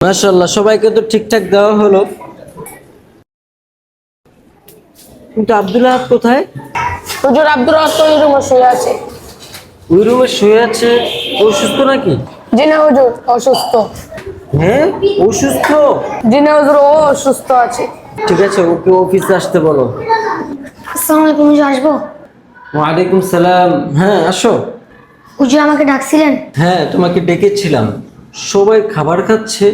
মাশাআল্লাহ, সবাইকে তো ঠিকঠাক দেওয়া হলো, কিন্তু আব্দুল্লাহ কোথায়? হুজুর আব্দুর রহমান তো ওই রুমে শুয়ে আছে। ওই রুমে শুয়ে আছে? অসুস্থ নাকি? জি না হুজুর, অসুস্থ। হ্যাঁ, অসুস্থ? জি না হুজুর, ও অসুস্থ আছে। ঠিক আছে, ওকে অফিসে আসতে বলো। আসসালামু আলাইকুম হুজুর, আসবো? ওয়ালাইকুম সালাম। হ্যাঁ, আসো। হুজুর আমাকে ডাকছিলেন? হ্যাঁ, তোমাকে ডেকেছিলাম। সবাই খাবার খাচ্ছে,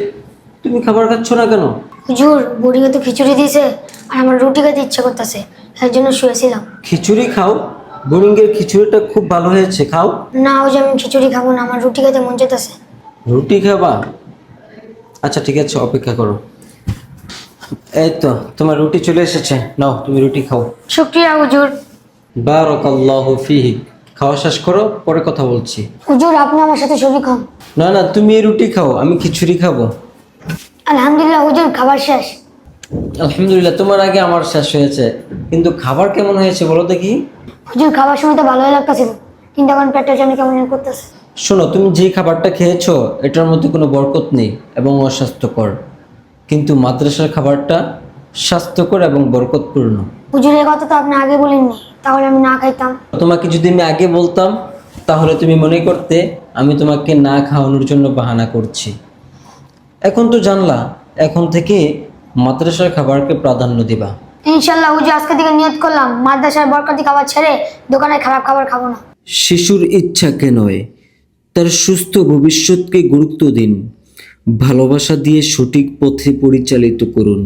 তুমি খাবার খাচ্ছ না কেন? হুজুর বুড়িকে তো খিচুড়ি দিয়েছে, আর আমার রুটি খেতে ইচ্ছা করতেছে, এর জন্য শুয়েছিলাম। খিচুড়ি খাও। বোরিংয়ের খিচুড়িটা খুব ভালো হয়েছে, খাও। না হুজুর, আমি খিচুড়ি খাবো না, আমার রুটি খেতে মন চাইতেছে। রুটি খাবা? আচ্ছা ঠিক আছে, অপেক্ষা করো। এই তো তোমার রুটি চলে এসেছে, নাও তুমি রুটি খাও। শুকরিয়া হুজুর। বারাকাল্লাহু ফিহিক। খাওয়া শেষ করো, পরে কথা বলছি। হুজুর আপনি আমার সাথে শরীক হন। না না, তুমি এই রুটি খাও, আমি খিচুড়ি খাবো। আলহামদুলিল্লাহ হুজুর, খাবার শেষ। আলহামদুলিল্লাহ, তোমার আগে আমার শেষ হয়েছে, কিন্তু খাবার কেমন হয়েছে বলো দেখি। হুজুর খাবার সময় তো ভালোই লাগতেছিল, কিন্তু এখন পেটটা যেন কেমন যেন করতেছে। শোনো, তুমি যে খাবারটা খেয়েছো এটার মধ্যে কোনো বরকত নেই এবং অস্বাস্থ্যকর, কিন্তু মাদ্রাসার খাবারটা স্বাস্থ্যকর এবং বরকতপূর্ণ। হুজুর এই কথা তো আপনি আগে বলেননি, তাহলে আমি না খাইতাম। তোমাকে যদি আমি আগে বলতাম তাহলে তুমি মনে করতে আমি তোমাকে না খাওয়ানোর জন্য বাহানা করছি। এখন তো জানলা, এখন থেকে মাদ্রাসার খাবারকে প্রাধান্য দিবা। ইনশাল্লাহ হুজুর, আজকে থেকে নিয়ত করলাম মাদ্রাসার বরকতি খাবার ছেড়ে দোকানের খারাপ খাবার খাবো না। শিশুর ইচ্ছাকে নয়, তার সুস্থ ভবিষ্যৎকে গুরুত্ব দিন। ভালোবাসা দিয়ে সঠিক পথে পরিচালিত করুন।